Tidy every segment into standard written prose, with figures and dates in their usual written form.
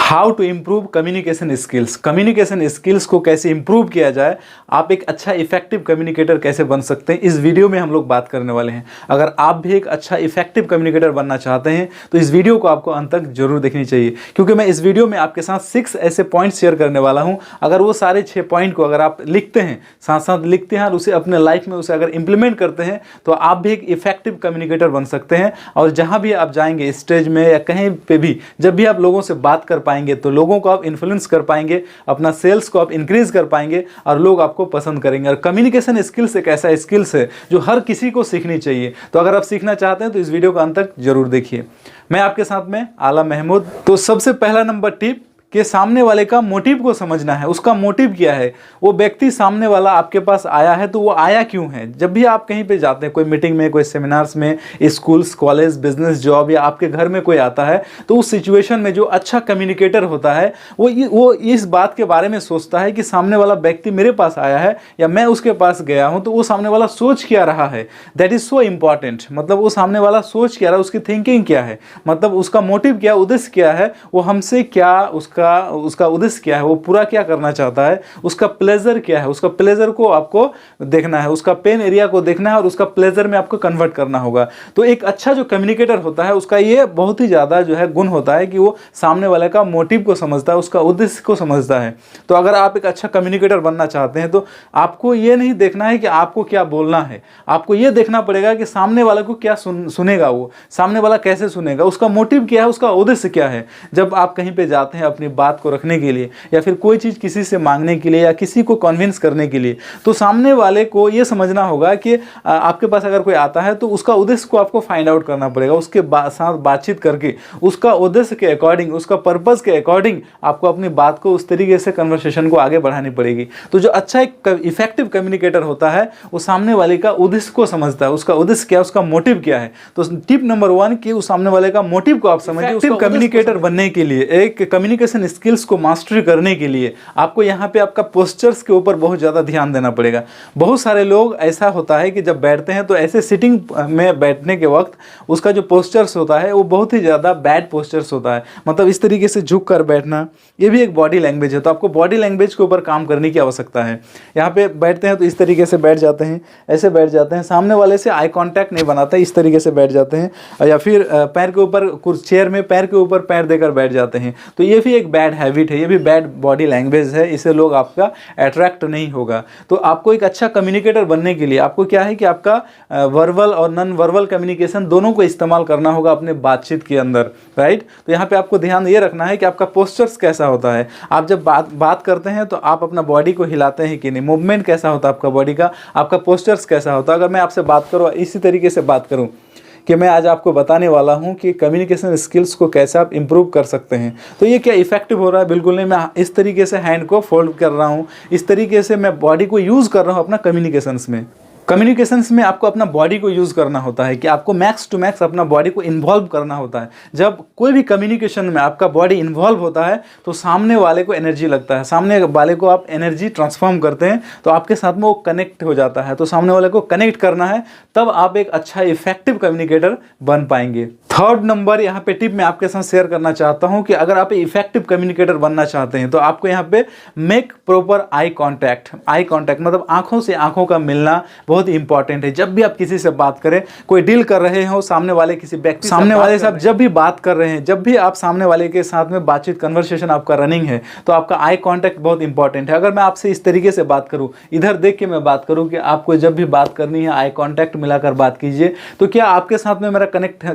How to improve communication skills. Communication skills को कैसे improve किया जाए, आप एक अच्छा इफेक्टिव कम्युनिकेटर कैसे बन सकते हैं, इस वीडियो में हम लोग बात करने वाले हैं। अगर आप भी एक अच्छा इफेक्टिव कम्युनिकेटर बनना चाहते हैं तो इस वीडियो को आपको अंत तक जरूर देखनी चाहिए, क्योंकि मैं इस वीडियो में आपके साथ 6 ऐसे पॉइंट्स शेयर करने वाला हूं। अगर वो सारे 6 पॉइंट को अगर आप लिखते हैं, साथ साथ लिखते हैं और उसे अपने लाइफ में उसे अगर इंप्लीमेंट करते हैं तो आप भी एक इफेक्टिव कम्युनिकेटर बन सकते हैं। और जहां भी आप जाएंगे, स्टेज में या कहीं पे भी, जब भी आप लोगों से बात कर पाएंगे तो लोगों को आप इन्फ्लुएंस कर पाएंगे, अपना सेल्स को आप इंक्रीज कर पाएंगे और लोग आपको पसंद करेंगे। और कम्युनिकेशन स्किल्स एक ऐसा स्किल्स है जो हर किसी को सीखनी चाहिए। तो अगर आप सीखना चाहते हैं तो इस वीडियो को अंत तक जरूर देखिए। मैं आपके साथ में आला महमूद। तो सबसे पहला नंबर टिप कि सामने वाले का मोटिव को समझना है। उसका मोटिव क्या है, वो व्यक्ति सामने वाला आपके पास आया है तो वो आया क्यों है। जब भी आप कहीं पे जाते हैं, कोई मीटिंग में, कोई सेमिनार्स में, स्कूल्स, कॉलेज, बिजनेस, जॉब या आपके घर में कोई आता है, तो उस सिचुएशन में जो अच्छा कम्युनिकेटर होता है वो इस बात के बारे में सोचता है कि सामने वाला व्यक्ति मेरे पास आया है या मैं उसके पास गया हूँ तो वो सामने वाला सोच क्या रहा है। That is so important. मतलब वो सामने वाला सोच क्या रहा है, उसकी थिंकिंग क्या है, मतलब उसका मोटिव क्या, उद्देश्य क्या है, वो हमसे क्या, उसका उद्देश्य क्या है, वो पूरा क्या करना चाहता है, उसका प्लेजर क्या है। उसका प्लेजर को आपको देखना है, उसका पेन एरिया को देखना है और उसका प्लेजर में आपको कन्वर्ट करना होगा। तो एक अच्छा जो कम्युनिकेटर होता है उसका ये बहुत ही ज़्यादा जो है गुण होता है कि वो सामने वाले का मोटिव को समझता है, उसका उद्देश्य को समझता है। तो अगर आप एक अच्छा कम्युनिकेटर बनना चाहते हैं तो आपको ये नहीं देखना है कि आपको क्या बोलना है, आपको ये देखना पड़ेगा कि सामने वाले को क्या सुनेगा, वो सामने वाला कैसे सुनेगा, उसका मोटिव क्या है, उसका उद्देश्य क्या है। जब आप कहीं पे जाते हैं अपनी बात को रखने के लिए या फिर कोई चीज़ किसी से मांगने के लिए या किसी को कन्विंस करने के लिए, तो सामने वाले को ये समझना होगा कि आपके पास अगर कोई आता है तो उसका उद्देश्य को आपको फाइंड आउट करना पड़ेगा। उसके साथ बातचीत करके उसका उद्देश्य के अकॉर्डिंग, उसका पर्पस के अकॉर्डिंग आपको अपनी बात को उस तरीके से कन्वर्सेशन को आगे बढ़ानी पड़ेगी। तो जो अच्छा एक इफेक्टिव कम्युनिकेटर होता है वो सामने वाले का उद्देश्य को समझता है, उसका उद्देश्य क्या है, उसका मोटिव क्या है। तो टिप नंबर 1 कि उस सामने वाले का मोटिव को आप समझिए। इफेक्टिव कम्युनिकेटर बनने के लिए, एक कम्युनिकेशन स्किल्स को मास्टरी करने के लिए आपको यहाँ पे आपका पोस्चर्स के ऊपर बहुत ज़्यादा ध्यान देना पड़ेगा। बहुत सारे लोग ऐसा होता है कि जब बैठते हैं तो ऐसे सिटिंग में बैठने के वक्त उसका जो पोस्चर्स होता है वो बहुत ही ज़्यादा बैड पोस्चर्स होता है। मतलब इस तरीके से झुक कर बैठना, ये भी एक बॉडी लैंग्वेज है। तो आपको बॉडी लैंग्वेज के ऊपर काम करने की आवश्यकता है। यहाँ पे बैठते हैं तो इस तरीके से बैठ जाते हैं, ऐसे बैठ जाते हैं, सामने वाले से आई कॉन्टैक्ट नहीं बनाता, इस तरीके से बैठ जाते हैं, या फिर पैर के ऊपर, चेयर में पैर के ऊपर पैर देकर बैठ जाते हैं। तो ये भी एक बैड हैबिट है, ये भी बैड बॉडी लैंग्वेज है, इससे लोग आपका अट्रैक्ट नहीं होगा। तो आपको एक अच्छा कम्युनिकेटर बनने के लिए आपको क्या है कि आपका वर्बल और नॉन वर्बल कम्युनिकेशन दोनों को इस्तेमाल करना होगा अपने बातचीत के अंदर, राइट। तो यहाँ पे आपको ध्यान ये रखना है कि आपका पोस्चर्स कैसा होता है। आप जब बात करते हैं तो आप अपना बॉडी को हिलाते हैं कि नहीं, मूवमेंट कैसा होता है आपका बॉडी का, आपका पोस्चर्स कैसा होता है। अगर मैं आपसे बात करूँ, इसी तरीके से बात करूँ कि मैं आज आपको बताने वाला हूं कि कम्युनिकेशन स्किल्स को कैसे आप इंप्रूव कर सकते हैं, तो ये क्या इफेक्टिव हो रहा है? बिल्कुल नहीं। मैं इस तरीके से हैंड को फोल्ड कर रहा हूं, इस तरीके से मैं बॉडी को यूज़ कर रहा हूं अपना कम्युनिकेशंस में। कम्युनिकेशंस में आपको अपना बॉडी को यूज़ करना होता है कि आपको मैक्स टू मैक्स अपना बॉडी को इन्वॉल्व करना होता है। जब कोई भी कम्युनिकेशन में आपका बॉडी इन्वॉल्व होता है तो सामने वाले को एनर्जी लगता है, सामने वाले को आप एनर्जी ट्रांसफॉर्म करते हैं तो आपके साथ में वो कनेक्ट हो जाता है। तो सामने वाले को कनेक्ट करना है, तब आप एक अच्छा इफेक्टिव कम्युनिकेटर बन पाएंगे। थर्ड नंबर यहाँ पे टिप मैं आपके साथ शेयर करना चाहता हूँ कि अगर आप इफेक्टिव कम्युनिकेटर बनना चाहते हैं तो आपको यहाँ पे make proper eye contact. Eye contact मतलब आंखों से आंखों का मिलना बहुत इंपॉर्टेंट है। जब भी आप किसी से बात करें, कोई डील कर रहे हो, सामने वाले किसी व्यक्ति सामने वाले से आप जब भी बात कर रहे हैं, जब भी आप सामने वाले के साथ में बातचीत, कन्वर्सेशन आपका रनिंग है, तो आपका आई कॉन्टैक्ट बहुत इंपॉर्टेंट है। अगर मैं आपसे इस तरीके से बात करूँ, इधर देख के मैं बात करूँ कि आपको जब भी बात करनी है आई कॉन्टैक्ट मिलाकर बात कीजिए, तो क्या आपके साथ में मेरा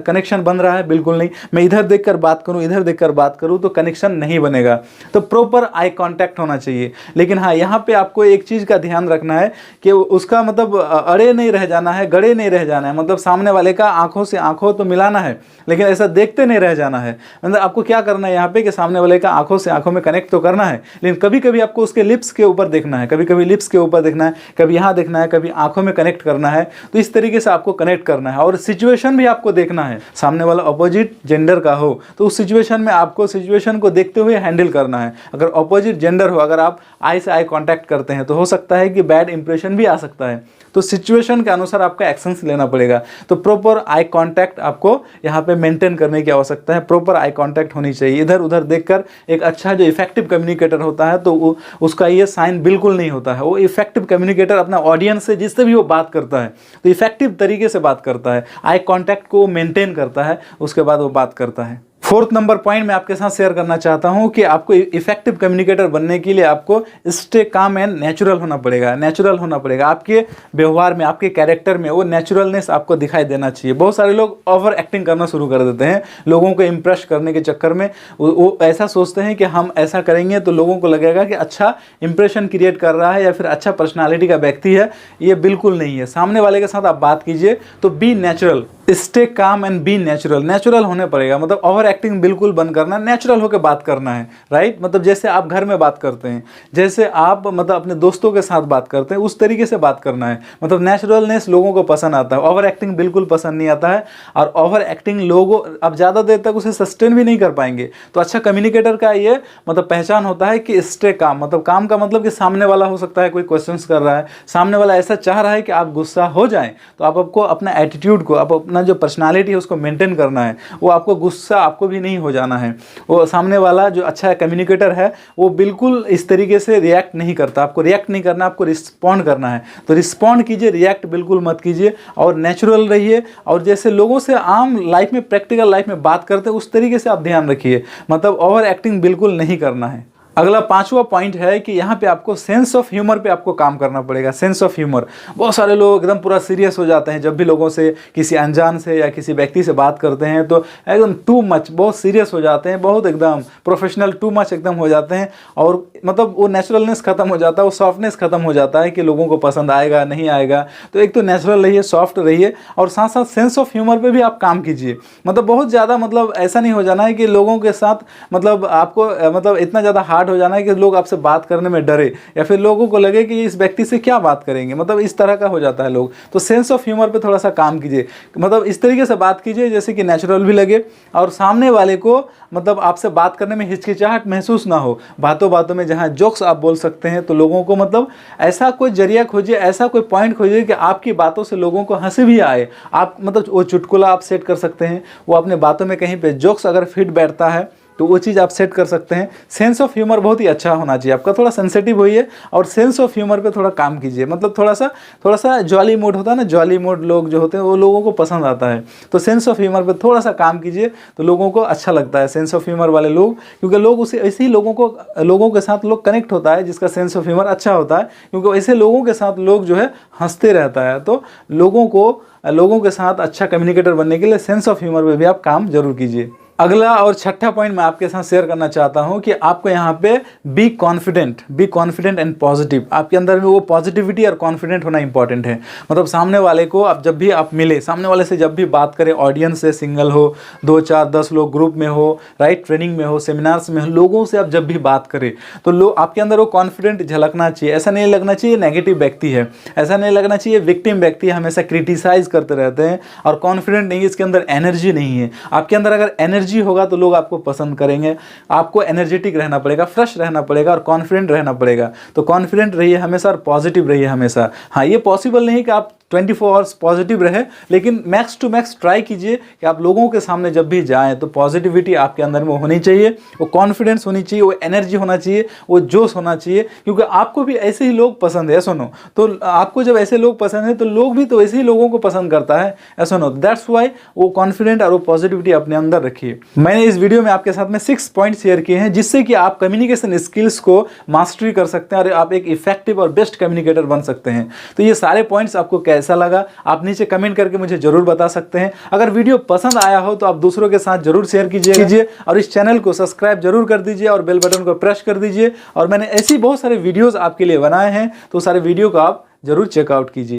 कनेक्शन बन रहा है? बिल्कुल नहीं। मैं इधर देखकर बात करूं, इधर देखकर बात करूं तो कनेक्शन नहीं बनेगा। तो प्रॉपर आई कांटेक्ट होना चाहिए। लेकिन हाँ, यहाँ पे आपको एक चीज़ का ध्यान रखना है कि उसका मतलब अड़े नहीं रह जाना है, गड़े नहीं रह जाना है। मतलब सामने वाले का आंखों से आंखों तो मिलाना है, लेकिन ऐसा देखते नहीं रह जाना है। मतलब आपको क्या करना है यहाँ पे कि सामने वाले का आंखों से आंखों में कनेक्ट तो करना है, लेकिन कभी कभी आपको उसके लिप्स के ऊपर देखना है, कभी कभी लिप्स के ऊपर देखना है, कभी यहाँ देखना है, कभी आंखों में कनेक्ट करना है। तो इस तरीके से आपको कनेक्ट करना है। और सिचुएशन भी आपको देखना है, सामने वाला अपोजिट जेंडर का हो तो उस सिचुएशन में आपको सिचुएशन को देखते हुए हैंडल करना है। अगर अपोजिट जेंडर हो, अगर आप आई से आई कांटेक्ट करते हैं तो हो सकता है कि बैड इंप्रेशन भी आ सकता है। तो सिचुएशन के अनुसार आपका एक्शंस लेना पड़ेगा। तो प्रॉपर आई कांटेक्ट आपको यहाँ पे मेंटेन करने की आवश्यकता है, प्रॉपर आई कांटेक्ट होनी चाहिए। इधर उधर देखकर एक अच्छा जो इफेक्टिव कम्युनिकेटर होता है तो उसका ये साइन बिल्कुल नहीं होता है। वो इफेक्टिव कम्युनिकेटर अपना ऑडियंस से जिससे भी वो बात करता है तो इफेक्टिव तरीके से बात करता है, आई कांटेक्ट को मेंटेन करता है, उसके बाद वो बात करता है। फोर्थ नंबर पॉइंट मैं आपके साथ शेयर करना चाहता हूं कि आपको इफेक्टिव कम्युनिकेटर बनने के लिए आपको स्टे काम एंड नेचुरल होना पड़ेगा। नेचुरल होना पड़ेगा आपके व्यवहार में, आपके कैरेक्टर में वो नेचुरलनेस आपको दिखाई देना चाहिए। बहुत सारे लोग ओवर एक्टिंग करना शुरू कर देते हैं लोगों को इम्प्रेस करने के चक्कर में। वो ऐसा सोचते हैं कि हम ऐसा करेंगे तो लोगों को लगेगा कि अच्छा इंप्रेशन क्रिएट कर रहा है या फिर अच्छा पर्सनालिटी का व्यक्ति है। ये बिल्कुल नहीं है। सामने वाले के साथ आप बात कीजिए तो be natural, stay calm and be natural. Natural होने पड़ेगा, मतलब ओवर एक्टिंग बिल्कुल बंद करना, नेचुरल होकर बात करना है, राइट। मतलब जैसे आप घर में बात करते हैं, जैसे आप मतलब अपने दोस्तों के साथ बात करते हैं, उस तरीके से बात करना है। मतलब नेचुरलनेस लोगों को पसंद आता है, ओवर एक्टिंग बिल्कुल पसंद नहीं आता है। और ओवर एक्टिंग लोगों अब ज़्यादा देर तक उसे सस्टेन भी नहीं कर पाएंगे। तो अच्छा कम्युनिकेटर का ये मतलब पहचान होता है कि स्टे काम, मतलब काम का मतलब कि सामने वाला हो सकता है कोई क्वेश्चंस कर रहा है, सामने वाला ऐसा चाह रहा है कि आप गुस्सा हो जाएं, तो आपको अपना एटीट्यूड को, आप अपना जो पर्सनालिटी है उसको मेंटेन करना है। वो आपको गुस्सा आपको भी नहीं हो जाना है। वो सामने वाला जो अच्छा कम्युनिकेटर है वो बिल्कुल इस तरीके से रिएक्ट नहीं करता। आपको रिएक्ट नहीं करना, आपको रिस्पॉन्ड करना है। तो रिस्पॉन्ड कीजिए, रिएक्ट बिल्कुल मत कीजिए और नेचुरल रहिए। और जैसे लोगों से आम लाइफ में, प्रैक्टिकल लाइफ में बात करते हैं उस तरीके से आप ध्यान रखिए। मतलब ओवर एक्टिंग बिल्कुल नहीं करना है। अगला पांचवा पॉइंट है कि यहाँ पे आपको सेंस ऑफ ह्यूमर पे आपको काम करना पड़ेगा। सेंस ऑफ ह्यूमर, बहुत सारे लोग एकदम पूरा सीरियस हो जाते हैं जब भी लोगों से, किसी अनजान से या किसी व्यक्ति से बात करते हैं तो एकदम टू मच बहुत सीरियस हो जाते हैं, बहुत एकदम प्रोफेशनल टू मच एकदम हो जाते हैं। और मतलब वो नेचुरलनेस खत्म हो जाता है, वो सॉफ्टनेस खत्म हो जाता है कि लोगों को पसंद आएगा नहीं आएगा। तो एक तो नेचुरल रहिए, सॉफ्ट रहिए और साथ साथ सेंस ऑफ ह्यूमर पे भी आप काम कीजिए। मतलब बहुत ज़्यादा मतलब ऐसा नहीं हो जाना है कि लोगों के साथ मतलब आपको मतलब इतना ज़्यादा हार्ड हो जाना है कि लोग आपसे बात करने में डरे या फिर लोगों को लगे कि इस व्यक्ति से क्या बात करेंगे। मतलब इस तरह का हो जाता है लोग। तो सेंस ऑफ ह्यूमर पे थोड़ा सा काम कीजिए। मतलब इस तरीके से बात कीजिए जैसे कि नेचुरल भी लगे और सामने वाले को मतलब आपसे बात करने में हिचकिचाहट महसूस ना हो। बातों बातों में जहाँ जोक्स आप बोल सकते हैं तो लोगों को मतलब ऐसा कोई जरिया खोजिए, ऐसा कोई पॉइंट खोजिए कि आपकी बातों से लोगों को हंसी भी आए। आप मतलब वो चुटकुला आप सेट कर सकते हैं, वो अपने बातों में कहीं पे जोक्स अगर फिट बैठता है तो वो चीज़ आप सेट कर सकते हैं। सेंस ऑफ ह्यूमर बहुत ही अच्छा होना चाहिए आपका। थोड़ा सेंसिटिव होइए और सेंस ऑफ ह्यूमर पे थोड़ा काम कीजिए। मतलब थोड़ा सा जॉली मूड होता है ना, जॉली मूड लोग जो होते हैं वो लोगों को पसंद आता है। तो सेंस ऑफ ह्यूमर पे थोड़ा सा काम कीजिए तो लोगों को अच्छा लगता है सेंस ऑफ ह्यूमर वाले लोग, क्योंकि लोग उसे ऐसे ही लोगों के साथ लोग कनेक्ट होता है जिसका सेंस ऑफ ह्यूमर अच्छा होता है, क्योंकि ऐसे लोगों के साथ लोग जो है हंसते रहता है। तो लोगों के साथ अच्छा कम्युनिकेटर बनने के लिए सेंस ऑफ ह्यूमर पे भी आप काम जरूर कीजिए। अगला और छठा पॉइंट मैं आपके साथ शेयर करना चाहता हूं कि आपको यहाँ पे बी कॉन्फिडेंट एंड पॉजिटिव। आपके अंदर में वो पॉजिटिविटी और कॉन्फिडेंट होना इंपॉर्टेंट है। मतलब सामने वाले को आप जब भी आप मिले, सामने वाले से जब भी बात करें, ऑडियंस से, सिंगल हो, 2, 4, 10 लोग ग्रुप में हो, राइट, ट्रेनिंग में हो, सेमिनार्स में हो, लोगों से आप जब भी बात करें तो लोग आपके अंदर वो कॉन्फिडेंट झलकना चाहिए। ऐसा नहीं लगना चाहिए नेगेटिव व्यक्ति है, ऐसा नहीं लगना चाहिए विक्टिम व्यक्ति है, हमेशा क्रिटिसाइज करते रहते हैं और कॉन्फिडेंट नहीं है, इसके अंदर एनर्जी नहीं है। आपके अंदर अगर एनर्जी होगा तो लोग आपको पसंद करेंगे। आपको एनर्जेटिक रहना पड़ेगा, फ्रेश रहना पड़ेगा और कॉन्फिडेंट रहना पड़ेगा। तो कॉन्फिडेंट रहिए हमेशा और पॉजिटिव रहिए हमेशा। हाँ, ये पॉसिबल नहीं कि आप 24 आवर्स पॉजिटिव रहे, लेकिन मैक्स टू मैक्स ट्राई कीजिए कि आप लोगों के सामने जब भी जाएं तो पॉजिटिविटी आपके अंदर में होनी चाहिए, वो कॉन्फिडेंस होनी चाहिए, वो एनर्जी होना चाहिए, वो जोश होना चाहिए, क्योंकि आपको भी ऐसे ही लोग पसंद है। सुनो, तो आपको जब ऐसे लोग पसंद है तो लोग भी तो ऐसे ही लोगों को पसंद करता है। ऐसा नो, दैट्स वाई वो कॉन्फिडेंट और वो पॉजिटिविटी अपने अंदर रखिए। मैंने इस वीडियो में आपके साथ में 6 पॉइंट शेयर किए हैं जिससे कि आप कम्युनिकेशन स्किल्स को मास्टरी कर सकते हैं और आप एक इफेक्टिव और बेस्ट कम्युनिकेटर बन सकते हैं। तो ये सारे पॉइंट्स आपको कैसा लगा आप नीचे कमेंट करके मुझे जरूर बता सकते हैं। अगर वीडियो पसंद आया हो तो आप दूसरों के साथ जरूर शेयर कीजिए और इस चैनल को सब्सक्राइब जरूर कर दीजिए और बेल बटन को प्रेस कर दीजिए। और मैंने ऐसी बहुत सारे वीडियोस आपके लिए बनाए हैं तो सारे वीडियो को आप जरूर चेकआउट कीजिए।